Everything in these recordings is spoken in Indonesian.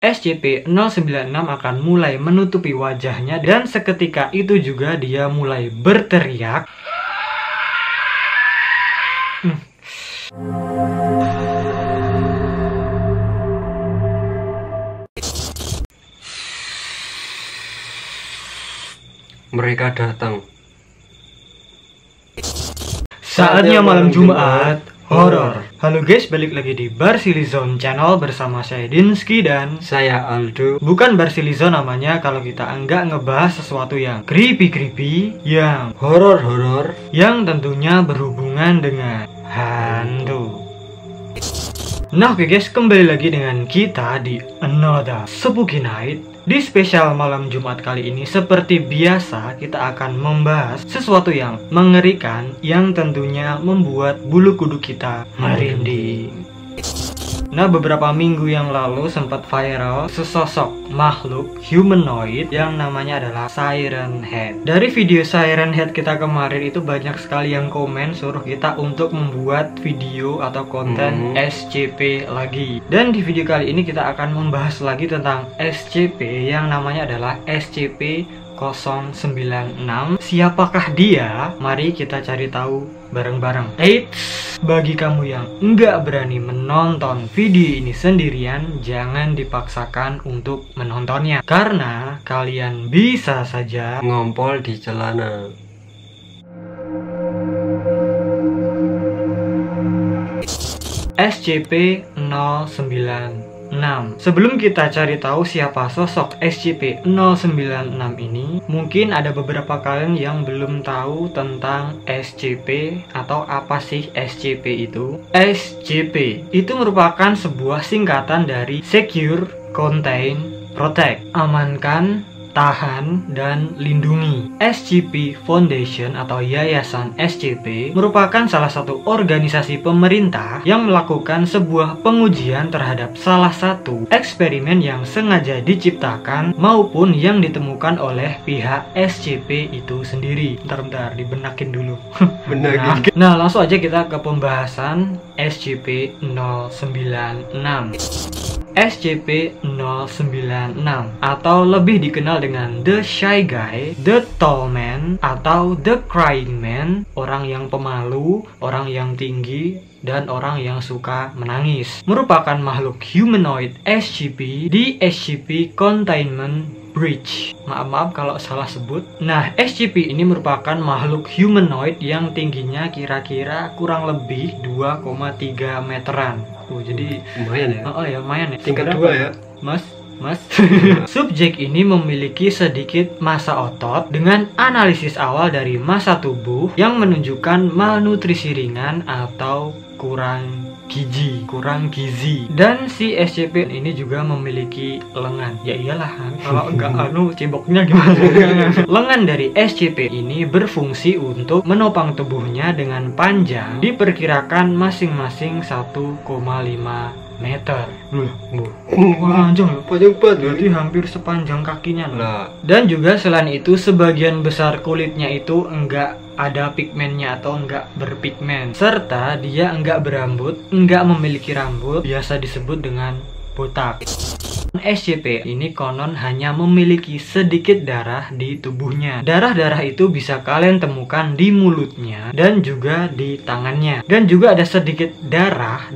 SCP-096 akan mulai menutupi wajahnya dan seketika itu juga dia mulai berteriak. Mereka datang. Saatnya malam Jumat horor. Halo guys, balik lagi di Barsilizon Channel bersama saya Dinski dan Saya Aldo. bukan Barsilizon namanya kalau kita enggak ngebahas sesuatu yang creepy, yang Horor. yang tentunya berhubungan dengan hantu. Nah oke guys, kembali lagi dengan kita di Another Spooky Night. Di spesial malam Jumat kali ini, seperti biasa kita akan membahas sesuatu yang mengerikan yang tentunya membuat bulu kuduk kita merinding. Nah, beberapa minggu yang lalu sempat viral sesosok makhluk humanoid yang namanya adalah Siren Head. Dari video Siren Head kita kemarin itu banyak sekali yang komen suruh kita untuk membuat video atau konten SCP lagi. Dan di video kali ini kita akan membahas lagi tentang SCP yang namanya adalah SCP-096. Siapakah dia? Mari kita cari tahu bareng-bareng. Eits, bagi kamu yang nggak berani menonton video ini sendirian, jangan dipaksakan untuk menontonnya, karena kalian bisa saja Ngompol di celana. SCP-096. Sebelum kita cari tahu siapa sosok SCP-096 ini, mungkin ada beberapa kalian yang belum tahu tentang SCP atau apa sih SCP itu. SCP itu merupakan sebuah singkatan dari Secure, Contain, Protect. Amankan, tahan, dan lindungi. SCP Foundation atau Yayasan SCP merupakan salah satu organisasi pemerintah yang melakukan sebuah pengujian terhadap salah satu eksperimen yang sengaja diciptakan maupun yang ditemukan oleh pihak SCP itu sendiri. Bentar, dibenakin dulu. Benakin. Nah, langsung aja kita ke pembahasan SCP-096. SCP-096 atau lebih dikenal dengan The Shy Guy, The Tall Man, atau The Crying Man, orang yang pemalu, orang yang tinggi, dan orang yang suka menangis, merupakan makhluk humanoid SCP di SCP Containment Breach. Maaf kalau salah sebut. Nah, SCP ini merupakan makhluk humanoid yang tingginya kira-kira kurang lebih 2,3 meteran. Jadi Lumayan ya. ya lumayan ya. Tingkat Sebenarnya 2 ya. Mas. Subjek ini memiliki sedikit massa otot dengan analisis awal dari massa tubuh yang menunjukkan malnutrisi ringan atau kurang gizi. Dan si SCP ini juga memiliki lengan. Ya iyalah, kalau enggak ceboknya gimana? Lengan dari SCP ini berfungsi untuk menopang tubuhnya dengan panjang diperkirakan masing-masing 1,5 meter. Panjang loh. Panjang banget. Berarti hampir sepanjang kakinya loh. Lah, Dan juga selain itu sebagian besar kulitnya itu enggak ada pigmennya atau enggak berpigmen, serta dia enggak berambut, enggak memiliki rambut, biasa disebut dengan botak. SCP ini konon hanya memiliki sedikit darah di tubuhnya. Darah-darah itu bisa kalian temukan di mulutnya dan juga di tangannya. Dan juga ada sedikit darah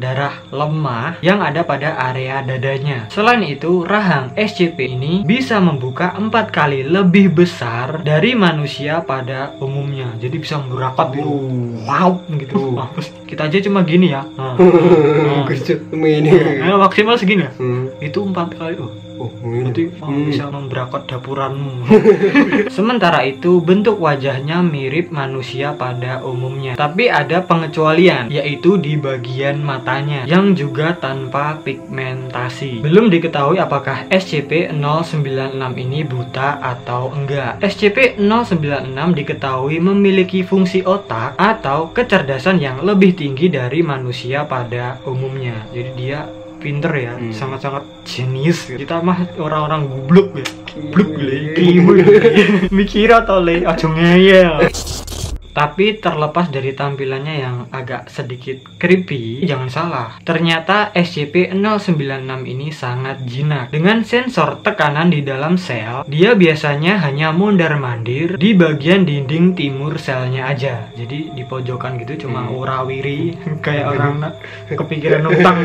lemah yang ada pada area dadanya. Selain itu, rahang SCP ini bisa membuka 4 kali lebih besar dari manusia pada umumnya. Jadi bisa merapat gitu. Wow gitu. Kita aja cuma gini ya. Maksimal segini ya. Itu 4 kali. Berarti bisa membrakot dapuranmu. Sementara itu bentuk wajahnya mirip manusia pada umumnya, tapi ada pengecualian, yaitu di bagian matanya yang juga tanpa pigmentasi. Belum diketahui apakah SCP-096 ini buta atau enggak. SCP-096 diketahui memiliki fungsi otak atau kecerdasan yang lebih tinggi dari manusia pada umumnya. Jadi dia pinter ya, sangat-sangat jenius. Kita mah orang-orang goblok ya. Goblok le, mikir atau le, aja ngeyel. Tapi terlepas dari tampilannya yang agak sedikit creepy, jangan salah, ternyata SCP-096 ini sangat jinak. Dengan sensor tekanan di dalam sel, dia biasanya hanya mondar-mandir di bagian dinding timur selnya aja. Jadi di pojokan gitu cuma urawiri kayak orang kepikiran utang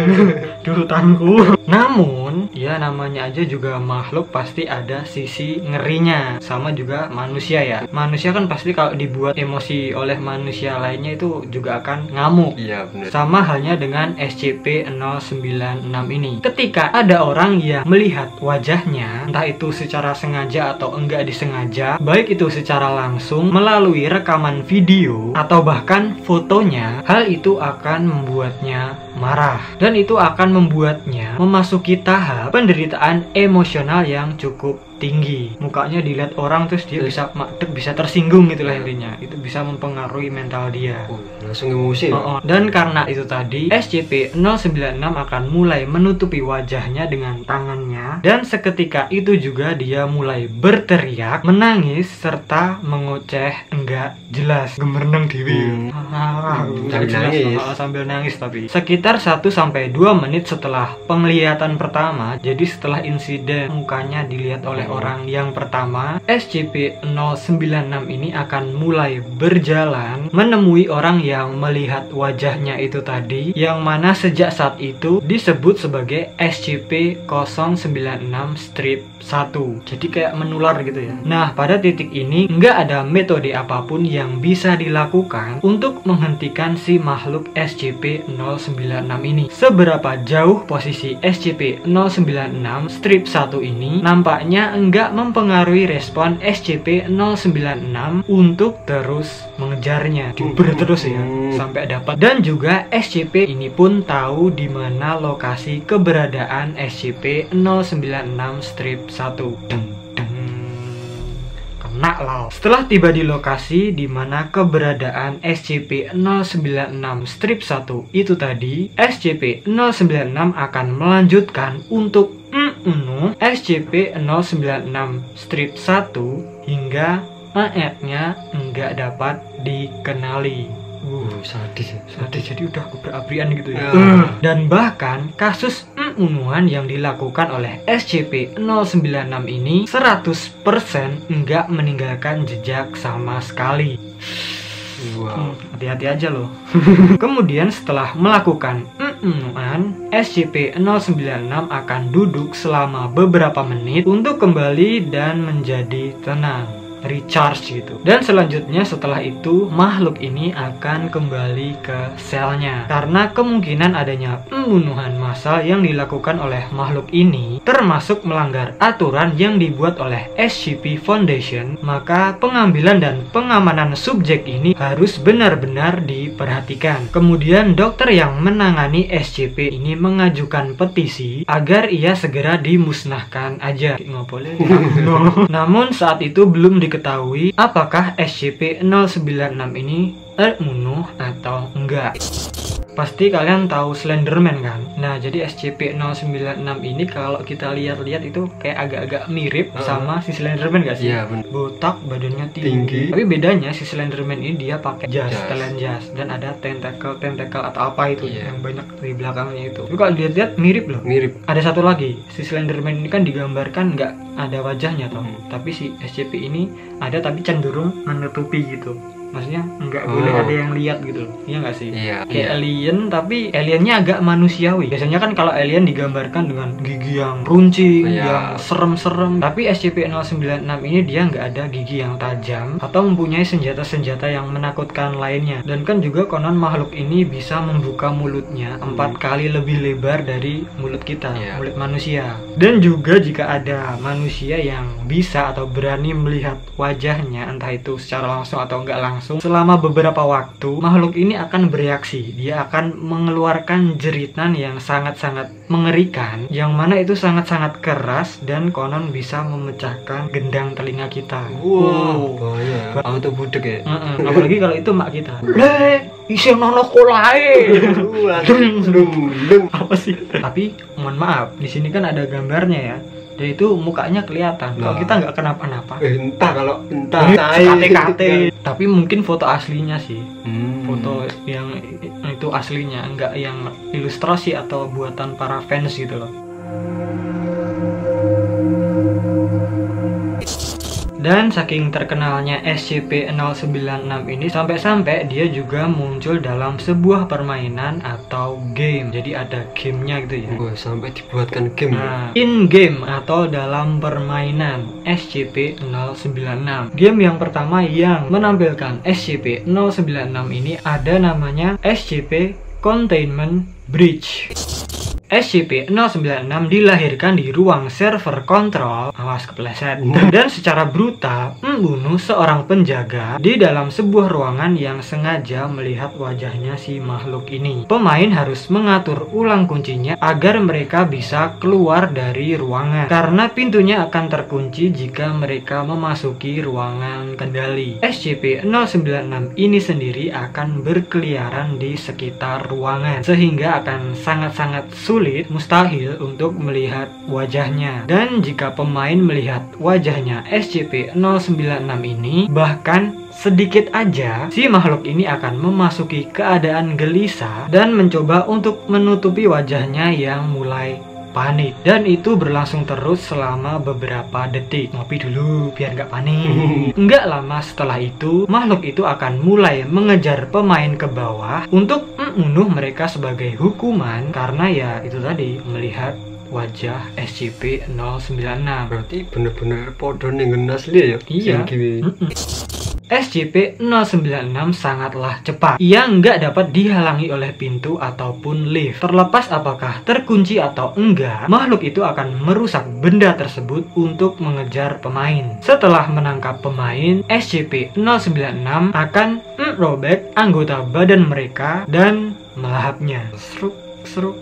di hutanku. Namun, ya namanya aja juga makhluk, pasti ada sisi ngerinya. Sama juga manusia ya. Manusia kan pasti kalau dibuat emosi oleh manusia lainnya itu juga akan ngamuk. Iya, benar. Sama halnya dengan SCP-096 ini. Ketika ada orang yang melihat wajahnya, entah itu secara sengaja atau enggak disengaja, baik itu secara langsung melalui rekaman video atau bahkan fotonya, hal itu akan membuatnya marah, dan itu akan membuatnya memasuki tahap penderitaan emosional yang cukup tinggi. Mukanya dilihat orang terus dia bisa makdek, bisa tersinggung gitulah intinya. Itu bisa mempengaruhi mental dia. Langsung emosi ya? Dan karena itu tadi, SCP-096 akan mulai menutupi wajahnya dengan tangannya, dan seketika itu juga dia mulai berteriak, menangis, serta mengoceh enggak jelas. Gemereng dewi. Sambil nangis. Sambil nangis tapi. Sekitar 1-2 menit setelah penglihatan pertama, jadi setelah insiden mukanya dilihat oleh orang yang pertama, SCP-096 ini akan mulai berjalan menemui orang yang melihat wajahnya itu tadi, yang mana sejak saat itu disebut sebagai SCP-096-1. Jadi kayak menular gitu ya. Nah, pada titik ini nggak ada metode apapun yang bisa dilakukan untuk menghentikan si makhluk SCP-096 ini. Seberapa jauh posisi SCP-096-1 ini nampaknya enggak mempengaruhi respon SCP-096 untuk terus mengejarnya. Diuber terus ya sampai dapat. Dan juga SCP ini pun tahu di mana lokasi keberadaan SCP-096-1. Kena lah. Setelah tiba di lokasi di mana keberadaan SCP-096-1 itu tadi, SCP-096 akan melanjutkan untuk membunuh SCP-096-1 hingga mayatnya enggak dapat dikenali. Sadis. Jadi udah berabrian gitu ya. Dan bahkan kasus pembunuhan yang dilakukan oleh SCP-096 ini 100% enggak meninggalkan jejak sama sekali. Hati-hati aja loh. Kemudian setelah melakukan pembunuhan, SCP-096 akan duduk selama beberapa menit untuk kembali dan menjadi tenang, recharge gitu. Dan selanjutnya setelah itu makhluk ini akan kembali ke selnya. Karena kemungkinan adanya pembunuhan massal yang dilakukan oleh makhluk ini termasuk melanggar aturan yang dibuat oleh SCP Foundation, maka pengambilan dan pengamanan subjek ini harus benar-benar diperhatikan. Kemudian dokter yang menangani SCP ini mengajukan petisi agar ia segera dimusnahkan aja. Nggak boleh. Namun saat itu belum diketahui apakah SCP-096 ini terbunuh atau enggak. Pasti kalian tahu Slenderman kan? Nah, jadi SCP-096 ini kalau kita lihat-lihat itu kayak agak-agak mirip sama si Slenderman gak sih? Iya, bener. Botak, badannya tinggi. Tapi bedanya si Slenderman ini dia pakai jas, talent jas, dan ada tentacle atau apa itu yang banyak di belakangnya itu. Tapi kalau dilihat-lihat mirip loh. Mirip. Ada satu lagi, si Slenderman ini kan digambarkan nggak ada wajahnya toh. Tapi si SCP ini ada tapi cenderung menutupi gitu. Maksudnya nggak boleh ada yang lihat gitu loh. Iya nggak sih? Kayak alien, tapi aliennya agak manusiawi. Biasanya kan kalau alien digambarkan dengan gigi yang runcing, yang serem-serem. Tapi SCP-096 ini dia nggak ada gigi yang tajam atau mempunyai senjata-senjata yang menakutkan lainnya. Dan kan juga konon makhluk ini bisa membuka mulutnya 4 kali lebih lebar dari mulut kita, mulut manusia. Dan juga jika ada manusia yang bisa atau berani melihat wajahnya, entah itu secara langsung atau enggak langsung, selama beberapa waktu makhluk ini akan bereaksi. Dia akan mengeluarkan jeritan yang sangat-sangat mengerikan, yang mana itu sangat-sangat keras dan konon bisa memecahkan gendang telinga kita. Bahaya. Auto budek ya. Apalagi kalau itu mak kita. Iseng nono kolae. Apa sih? Tapi mohon maaf, di sini kan ada gambarnya ya. Dan itu mukanya kelihatan. Kalau Nah. kita nggak kenapa-napa. Entah KTKT. Tapi mungkin foto aslinya sih. Foto Hmm. yang itu aslinya, nggak yang ilustrasi atau buatan para fans gitu loh. Dan saking terkenalnya SCP-096 ini sampai-sampai dia juga muncul dalam sebuah permainan atau game. Jadi ada gamenya gitu ya. Wah, sampai dibuatkan game. Nah, in game atau dalam permainan SCP-096. Game yang pertama yang menampilkan SCP-096 ini ada namanya SCP Containment Breach. SCP-096 dilahirkan di ruang server kontrol, awas kepleset, dan secara brutal membunuh seorang penjaga di dalam sebuah ruangan yang sengaja melihat wajahnya si makhluk ini. Pemain harus mengatur ulang kuncinya agar mereka bisa keluar dari ruangan, karena pintunya akan terkunci jika mereka memasuki ruangan kendali. SCP-096 ini sendiri akan berkeliaran di sekitar ruangan, sehingga akan sangat-sangat sulit, mustahil untuk melihat wajahnya. Dan jika pemain melihat wajahnya SCP-096 ini, bahkan sedikit aja, si makhluk ini akan memasuki keadaan gelisah dan mencoba untuk menutupi wajahnya yang mulai panik. Dan itu berlangsung terus selama beberapa detik. Ngopi dulu biar nggak panik. Nggak lama setelah itu, makhluk itu akan mulai mengejar pemain ke bawah untuk membunuh mereka sebagai hukuman, karena ya itu tadi, melihat wajah SCP-096. Berarti bener-bener podo ning asli ya. Iya. Sing gini. SCP-096 sangatlah cepat. Ia nggak dapat dihalangi oleh pintu ataupun lift. Terlepas apakah terkunci atau enggak, makhluk itu akan merusak benda tersebut untuk mengejar pemain. Setelah menangkap pemain, SCP-096 akan merobek anggota badan mereka dan melahapnya. Seruk,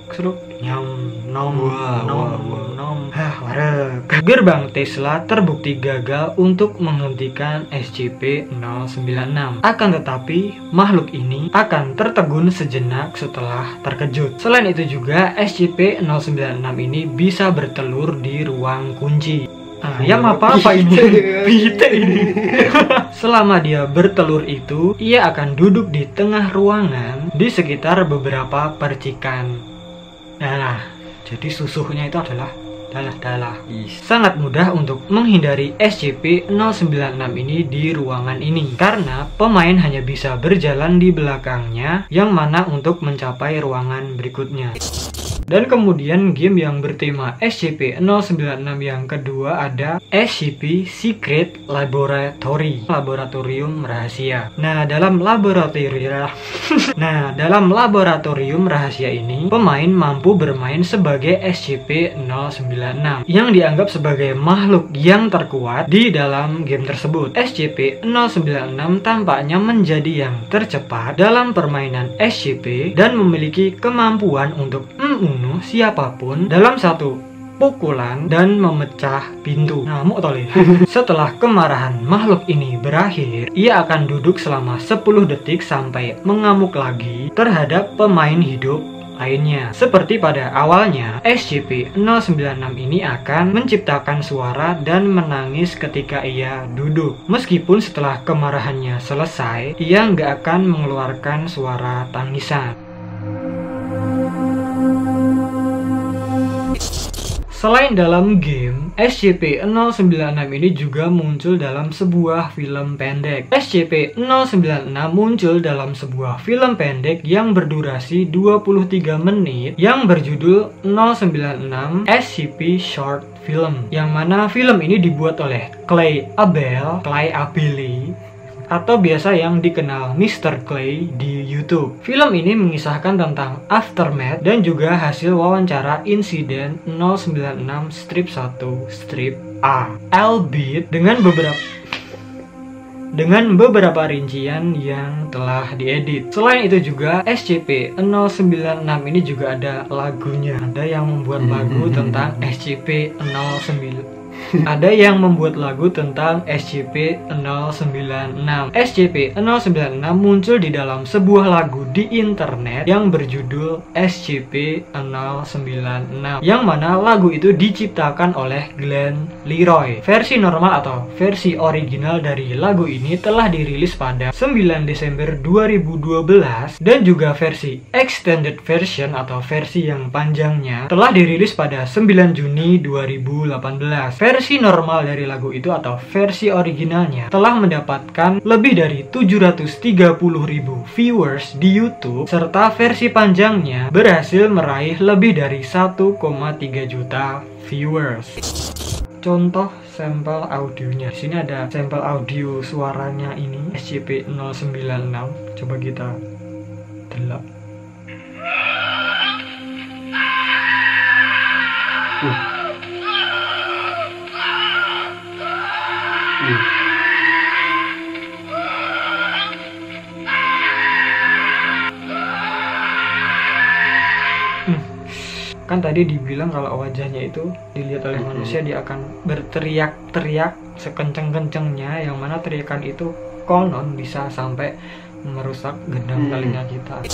nyam, nom, Wah, nom, wah, wah. nom. Wareg. Gerbang Tesla terbukti gagal untuk menghentikan SCP-096. Akan tetapi, makhluk ini akan tertegun sejenak setelah terkejut. Selain itu juga, SCP-096 ini bisa bertelur di ruang kunci. Ayam apa ini? Bite ini. Selama dia bertelur itu, ia akan duduk di tengah ruangan di sekitar beberapa percikan. Nah, jadi susunya itu adalah dalah-dalah. Sangat mudah untuk menghindari SCP-096 ini di ruangan ini, karena pemain hanya bisa berjalan di belakangnya, yang mana untuk mencapai ruangan berikutnya. Dan kemudian game yang bertema SCP-096 yang kedua ada SCP Secret Laboratory, laboratorium rahasia. Nah, dalam laboratorium rahasia ini, pemain mampu bermain sebagai SCP-096 yang dianggap sebagai makhluk yang terkuat di dalam game tersebut. SCP-096 tampaknya menjadi yang tercepat dalam permainan SCP dan memiliki kemampuan untuk membunuh siapapun dalam satu pukulan dan memecah pintu. Ngamuk toli. Setelah kemarahan makhluk ini berakhir, ia akan duduk selama 10 detik sampai mengamuk lagi terhadap pemain hidup lainnya. Seperti pada awalnya, SCP-096 ini akan menciptakan suara dan menangis ketika ia duduk. Meskipun setelah kemarahannya selesai, ia nggak akan mengeluarkan suara tangisan. Selain dalam game, SCP-096 ini juga muncul dalam sebuah film pendek. SCP-096 muncul dalam sebuah film pendek yang berdurasi 23 menit yang berjudul 096 SCP Short Film, yang mana film ini dibuat oleh Clay Abeli, atau biasa yang dikenal Mr. Clay di YouTube. Film ini mengisahkan tentang aftermath dan juga hasil wawancara insiden 096 strip 1 strip A, albeit dengan beberapa rincian yang telah diedit. Selain itu juga SCP-096 ini juga ada lagunya. Ada yang membuat lagu tentang SCP-096. Ada yang membuat lagu tentang SCP-096. SCP-096 muncul di dalam sebuah lagu di internet yang berjudul SCP-096, yang mana lagu itu diciptakan oleh Glenn Leroy. Versi normal atau versi original dari lagu ini telah dirilis pada 9 Desember 2012, dan juga versi extended version atau versi yang panjangnya telah dirilis pada 9 Juni 2018. Versi normal dari lagu itu atau versi originalnya telah mendapatkan lebih dari 730.000 viewers di YouTube, serta versi panjangnya berhasil meraih lebih dari 1,3 juta viewers. Contoh sampel audionya. Di sini ada sampel audio suaranya ini SCP-096. Coba kita delap. Kan tadi dibilang kalau wajahnya itu dilihat oleh manusia dia akan berteriak-teriak sekenceng-kencengnya, yang mana teriakan itu konon bisa sampai merusak gendang telinga kita.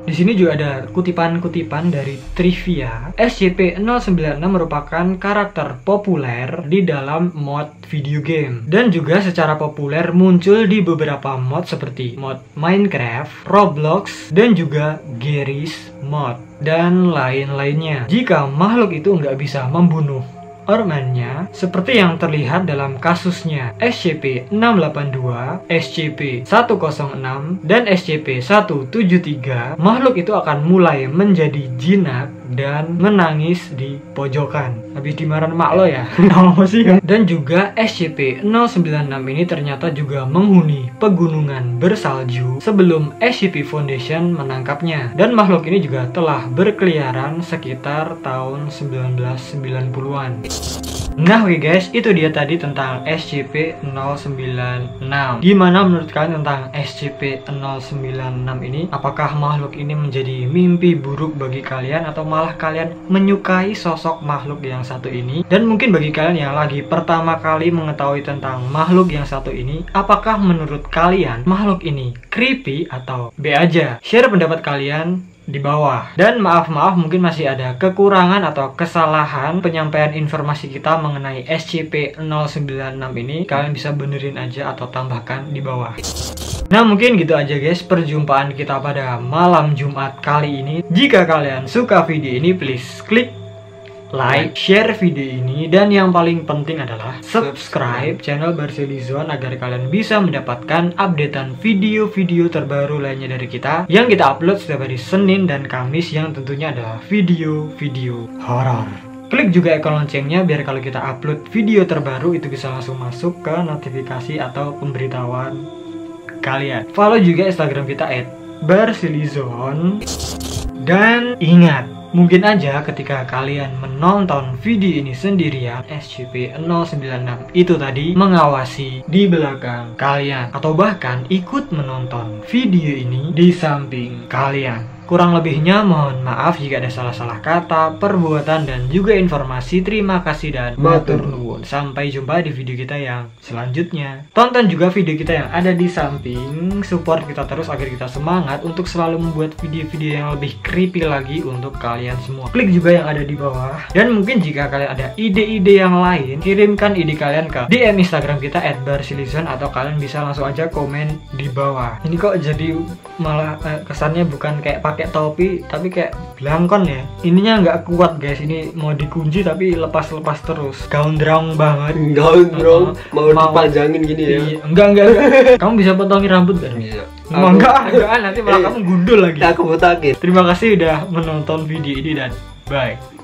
Di sini juga ada kutipan-kutipan dari trivia. SCP-096 merupakan karakter populer di dalam mod video game, dan juga secara populer muncul di beberapa mod seperti mod Minecraft, Roblox, dan juga Garry's Mod, dan lain-lainnya. Jika makhluk itu nggak bisa membunuh ormannya, seperti yang terlihat dalam kasusnya SCP-682, SCP-106, dan SCP-173, makhluk itu akan mulai menjadi jinak dan menangis di pojokan. Habis dimarahin mak lo ya? Apa sih? Dan juga SCP-096 ini ternyata juga menghuni pegunungan bersalju sebelum SCP Foundation menangkapnya. Dan makhluk ini juga telah berkeliaran sekitar tahun 1990-an. Nah oke guys, itu dia tadi tentang SCP-096. Gimana menurut kalian tentang SCP-096 ini? Apakah makhluk ini menjadi mimpi buruk bagi kalian, atau malah kalian menyukai sosok makhluk yang satu ini? Dan mungkin bagi kalian yang lagi pertama kali mengetahui tentang makhluk yang satu ini, apakah menurut kalian makhluk ini creepy atau B aja? Share pendapat kalian di bawah. Dan maaf mungkin masih ada kekurangan atau kesalahan penyampaian informasi kita mengenai SCP-096 ini. Kalian bisa benerin aja atau tambahkan di bawah. Nah mungkin gitu aja guys perjumpaan kita pada malam Jumat kali ini. Jika kalian suka video ini, please klik like, share video ini, dan yang paling penting adalah subscribe channel Barsilizon agar kalian bisa mendapatkan updatean video-video terbaru lainnya dari kita yang kita upload setiap hari Senin dan Kamis, yang tentunya adalah video-video horor. Klik juga ikon loncengnya biar kalau kita upload video terbaru itu bisa langsung masuk ke notifikasi atau pemberitahuan kalian. Follow juga Instagram kita @barsilizon. Dan ingat, mungkin aja ketika kalian menonton video ini sendirian, SCP-096 itu tadi mengawasi di belakang kalian, atau bahkan ikut menonton video ini di samping kalian. Kurang lebihnya mohon maaf jika ada salah-salah kata, perbuatan, dan juga informasi. Terima kasih dan matur nuwun. Sampai jumpa di video kita yang selanjutnya. Tonton juga video kita yang ada di samping. Support kita terus agar kita semangat untuk selalu membuat video-video yang lebih creepy lagi untuk kalian semua. Klik juga yang ada di bawah. Dan mungkin jika kalian ada ide-ide yang lain, kirimkan ide kalian ke DM Instagram kita @barsilizon, atau kalian bisa langsung aja komen di bawah. Ini kok jadi malah kesannya bukan kayak pakai topi tapi kayak belangkon ya. Ininya nggak kuat guys, ini mau dikunci tapi lepas-lepas terus. Gaundrang banget. Gaundrang mau dipanjangin gini ya. Enggak. Kamu bisa potongin rambut gak? Iya. Enggak, nanti malah kamu gundul lagi. Aku botakin. Terima kasih udah menonton video ini dan bye.